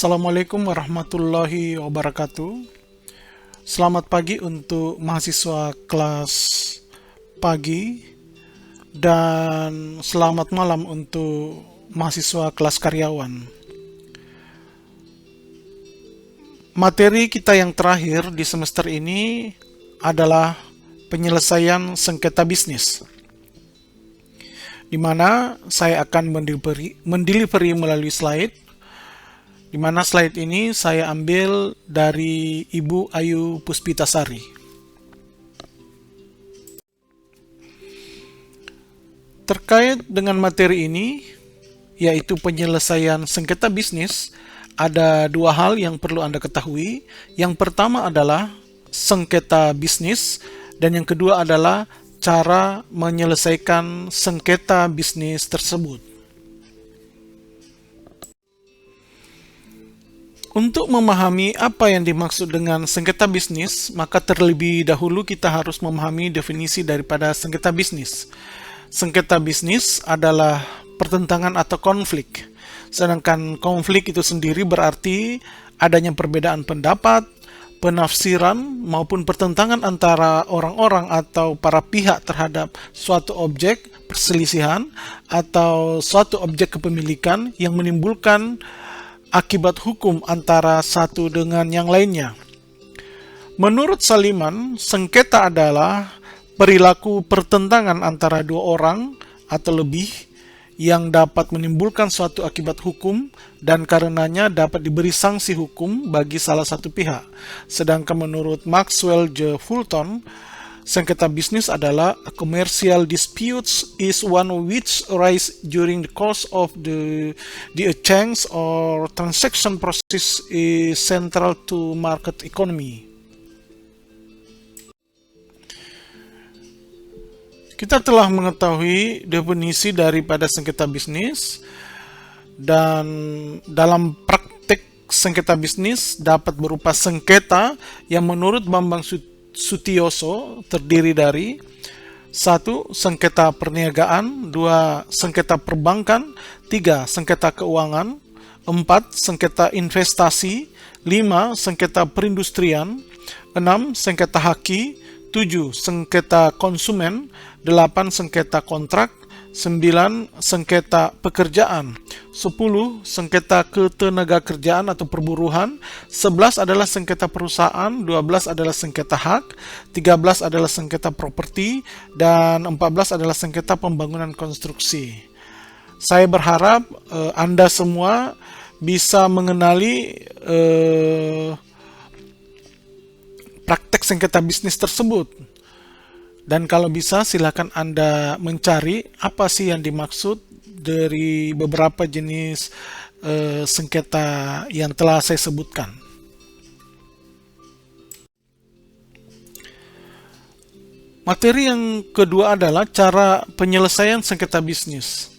Assalamualaikum warahmatullahi wabarakatuh. Selamat pagi untuk mahasiswa kelas pagi dan selamat malam untuk mahasiswa kelas karyawan. Materi kita yang terakhir di semester ini adalah penyelesaian sengketa bisnis, di mana saya akan mendelivery melalui slide. Di mana slide ini saya ambil dari Ibu Ayu Puspitasari. Terkait dengan materi ini, yaitu penyelesaian sengketa bisnis, ada dua hal yang perlu Anda ketahui. Yang pertama adalah sengketa bisnis, dan yang kedua adalah cara menyelesaikan sengketa bisnis tersebut. Untuk memahami apa yang dimaksud dengan sengketa bisnis, maka terlebih dahulu kita harus memahami definisi daripada sengketa bisnis. Sengketa bisnis adalah pertentangan atau konflik. Sedangkan konflik itu sendiri berarti adanya perbedaan pendapat, penafsiran, maupun pertentangan antara orang-orang atau para pihak terhadap suatu objek perselisihan atau suatu objek kepemilikan yang menimbulkan akibat hukum antara satu dengan yang lainnya. Menurut Saliman, sengketa adalah perilaku pertentangan antara dua orang atau lebih yang dapat menimbulkan suatu akibat hukum dan karenanya dapat diberi sanksi hukum bagi salah satu pihak. Sedangkan menurut Maxwell J. Fulton, sengketa bisnis adalah a commercial disputes is one which arise during the course of the exchange or transaction process is central to market economy. Kita telah mengetahui definisi daripada sengketa bisnis, dan dalam praktek sengketa bisnis dapat berupa sengketa yang menurut Bambang Sutioso terdiri dari 1. Sengketa perniagaan, 2. Sengketa perbankan, 3. Sengketa keuangan, 4. Sengketa investasi, 5. Sengketa perindustrian, 6. Sengketa haki, 7. Sengketa konsumen, 8. Sengketa kontrak, 9. Sengketa pekerjaan, 10. Sengketa ketenagakerjaan atau perburuhan, 11 adalah sengketa perusahaan, 12 adalah sengketa hak, 13 adalah sengketa properti, dan 14 adalah sengketa pembangunan konstruksi. Saya berharap Anda semua bisa mengenali praktek sengketa bisnis tersebut. Dan kalau bisa silakan Anda mencari apa sih yang dimaksud dari beberapa jenis sengketa yang telah saya sebutkan. Materi yang kedua adalah cara penyelesaian sengketa bisnis.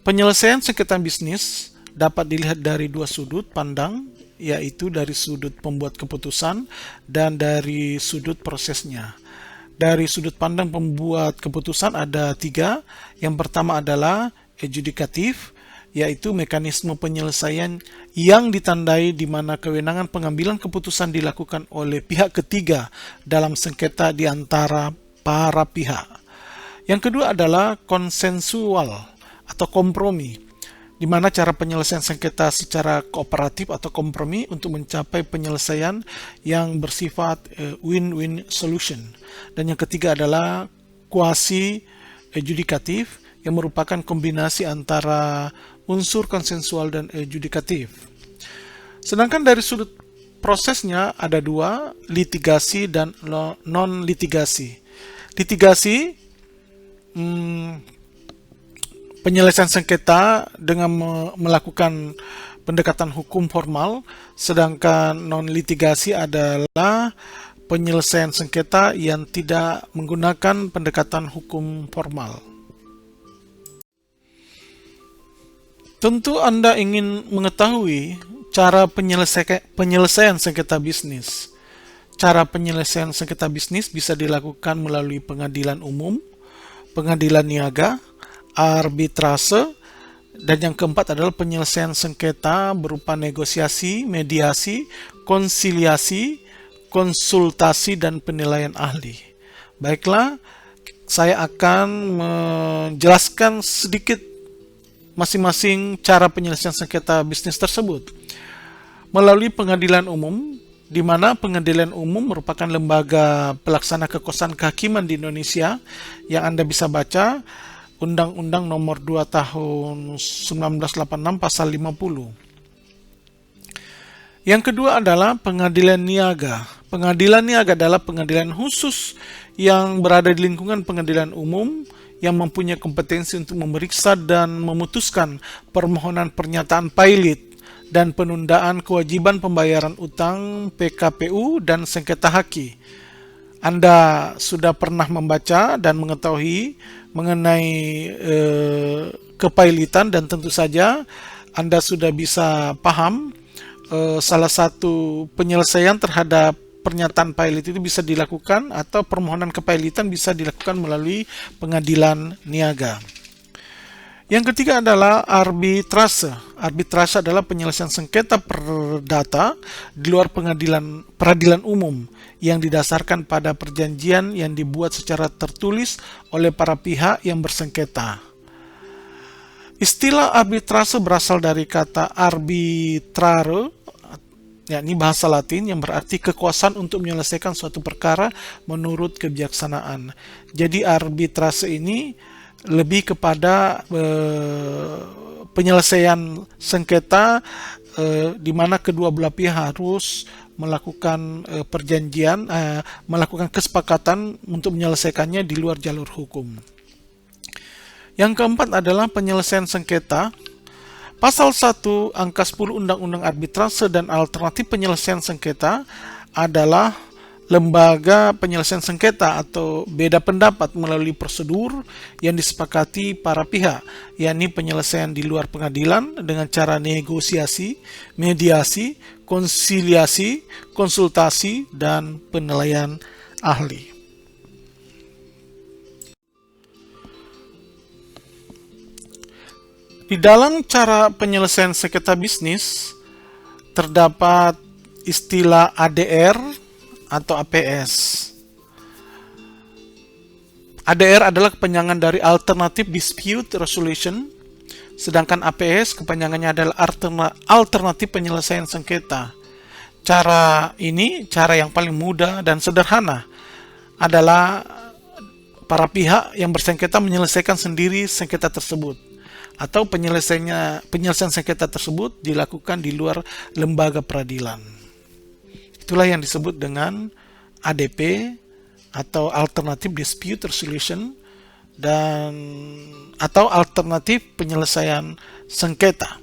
Penyelesaian sengketa bisnis dapat dilihat dari dua sudut pandang, yaitu dari sudut pembuat keputusan dan dari sudut prosesnya. Dari sudut pandang pembuat keputusan ada 3. Yang pertama adalah adjudikatif, yaitu mekanisme penyelesaian yang ditandai di mana kewenangan pengambilan keputusan dilakukan oleh pihak ketiga dalam sengketa di antara para pihak. Yang kedua adalah konsensual atau kompromi, di mana cara penyelesaian sengketa secara kooperatif atau kompromi untuk mencapai penyelesaian yang bersifat win-win solution. Dan yang ketiga adalah quasi-adjudikatif, yang merupakan kombinasi antara unsur konsensual dan adjudikatif. Sedangkan dari sudut prosesnya ada 2, litigasi dan non-litigasi. Litigasi penyelesaian sengketa dengan melakukan pendekatan hukum formal, sedangkan non-litigasi adalah penyelesaian sengketa yang tidak menggunakan pendekatan hukum formal. Tentu Anda ingin mengetahui cara penyelesaian sengketa bisnis. Cara penyelesaian sengketa bisnis bisa dilakukan melalui pengadilan umum, pengadilan niaga, arbitrase, Dan yang keempat adalah penyelesaian sengketa berupa negosiasi, mediasi, konsiliasi, konsultasi, dan penilaian ahli. Baiklah, saya akan menjelaskan sedikit masing-masing cara penyelesaian sengketa bisnis tersebut. Melalui pengadilan umum, di mana pengadilan umum merupakan lembaga pelaksana kekuasaan kehakiman di Indonesia yang Anda bisa baca Undang-Undang Nomor 2 Tahun 1986 Pasal 50. Yang kedua adalah pengadilan niaga. Pengadilan niaga adalah pengadilan khusus yang berada di lingkungan pengadilan umum yang mempunyai kompetensi untuk memeriksa dan memutuskan permohonan pernyataan pailit dan penundaan kewajiban pembayaran utang PKPU dan sengketa haki. Anda sudah pernah membaca dan mengetahui mengenai kepailitan, dan tentu saja Anda sudah bisa paham salah satu penyelesaian terhadap pernyataan pailit itu bisa dilakukan, atau permohonan kepailitan bisa dilakukan melalui pengadilan niaga. Yang ketiga adalah arbitrase. Arbitrase adalah penyelesaian sengketa perdata di luar peradilan umum yang didasarkan pada perjanjian yang dibuat secara tertulis oleh para pihak yang bersengketa. Istilah arbitrase berasal dari kata arbitrare, yakni bahasa Latin yang berarti kekuasaan untuk menyelesaikan suatu perkara menurut kebijaksanaan. Jadi arbitrase ini lebih kepada penyelesaian sengketa di mana kedua belah pihak harus melakukan perjanjian, melakukan kesepakatan untuk menyelesaikannya di luar jalur hukum. Yang keempat adalah penyelesaian sengketa. Pasal 1 angka 10 Undang-Undang Arbitrase dan Alternatif Penyelesaian Sengketa adalah lembaga penyelesaian sengketa atau beda pendapat melalui prosedur yang disepakati para pihak, yakni penyelesaian di luar pengadilan dengan cara negosiasi, mediasi, konsiliasi, konsultasi, dan penilaian ahli. Di dalam cara penyelesaian sengketa bisnis terdapat istilah ADR atau APS. ADR adalah kepanjangan dari Alternative Dispute Resolution, sedangkan APS kepanjangannya adalah Alternatif Penyelesaian Sengketa. Cara ini, cara yang paling mudah dan sederhana, adalah para pihak yang bersengketa menyelesaikan sendiri sengketa tersebut, atau penyelesaian sengketa tersebut dilakukan di luar lembaga peradilan. Itulah yang disebut dengan ADP atau Alternative Dispute Resolution atau alternatif penyelesaian sengketa.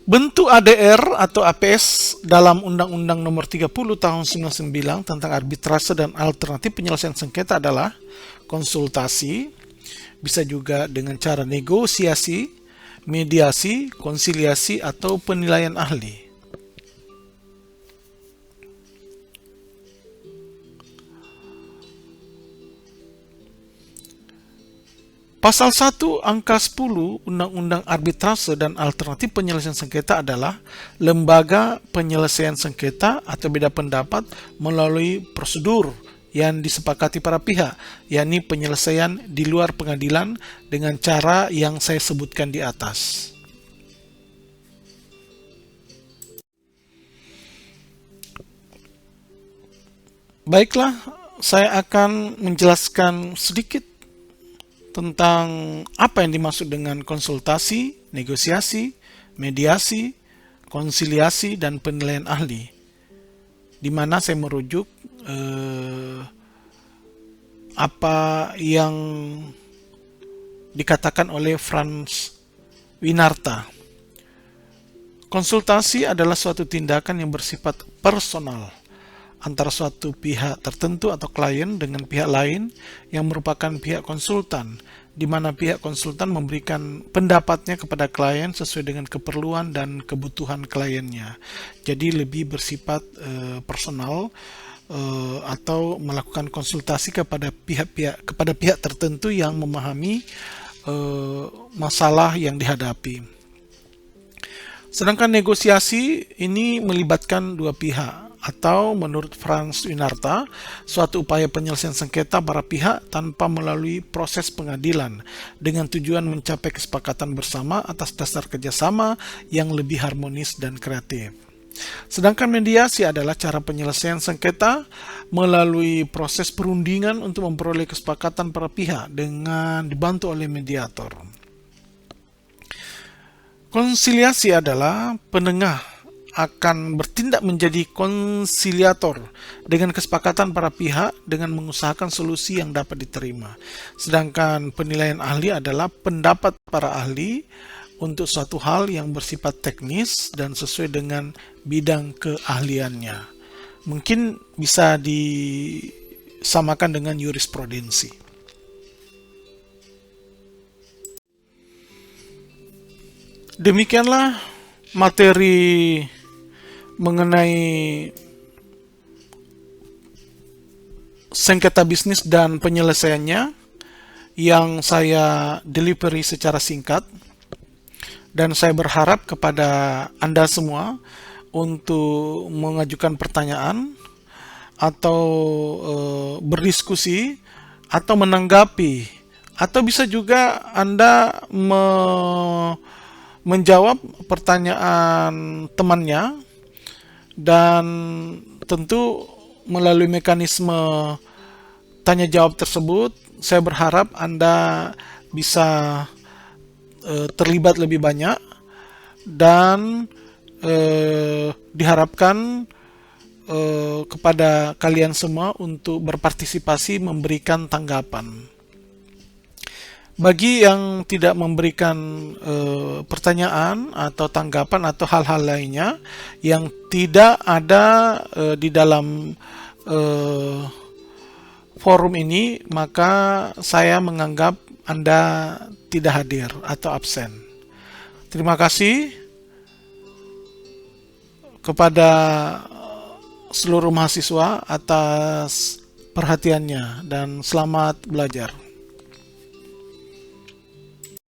Bentuk ADR atau APS dalam Undang-Undang Nomor 30 Tahun 1999 tentang arbitrase dan alternatif penyelesaian sengketa adalah konsultasi, bisa juga dengan cara negosiasi, mediasi, konsiliasi, atau penilaian ahli. Pasal 1 angka 10 Undang-Undang Arbitrase dan Alternatif Penyelesaian Sengketa adalah lembaga penyelesaian sengketa atau beda pendapat melalui prosedur yang disepakati para pihak, yakni penyelesaian di luar pengadilan dengan cara yang saya sebutkan di atas. Baiklah, saya akan menjelaskan sedikit tentang apa yang dimaksud dengan konsultasi, negosiasi, mediasi, konsiliasi, dan penilaian ahli, di mana saya merujuk apa yang dikatakan oleh Franz Winarta. Konsultasi adalah suatu tindakan yang bersifat personal antara suatu pihak tertentu atau klien dengan pihak lain yang merupakan pihak konsultan, di mana pihak konsultan memberikan pendapatnya kepada klien sesuai dengan keperluan dan kebutuhan kliennya. Jadi lebih bersifat personal, atau melakukan konsultasi kepada pihak tertentu yang memahami masalah yang dihadapi. Sedangkan negosiasi ini melibatkan dua pihak, atau menurut Franz Winarta, suatu upaya penyelesaian sengketa para pihak tanpa melalui proses pengadilan, dengan tujuan mencapai kesepakatan bersama atas dasar kerjasama yang lebih harmonis dan kreatif. Sedangkan mediasi adalah cara penyelesaian sengketa melalui proses perundingan untuk memperoleh kesepakatan para pihak dengan dibantu oleh mediator. Konsiliasi adalah penengah akan bertindak menjadi konsiliator dengan kesepakatan para pihak dengan mengusahakan solusi yang dapat diterima. Sedangkan penilaian ahli adalah pendapat para ahli untuk suatu hal yang bersifat teknis dan sesuai dengan bidang keahliannya. Mungkin bisa disamakan dengan jurisprudensi. Demikianlah materi mengenai sengketa bisnis dan penyelesaiannya yang saya delivery secara singkat, dan saya berharap kepada Anda semua untuk mengajukan pertanyaan atau berdiskusi atau menanggapi, atau bisa juga Anda menjawab pertanyaan temannya, dan tentu melalui mekanisme tanya jawab tersebut saya berharap Anda bisa terlibat lebih banyak, dan diharapkan kepada kalian semua untuk berpartisipasi memberikan tanggapan. Bagi yang tidak memberikan pertanyaan atau tanggapan atau hal-hal lainnya yang tidak ada di dalam forum ini, maka saya menganggap Anda tidak hadir atau absen. Terima kasih kepada seluruh mahasiswa atas perhatiannya, dan selamat belajar.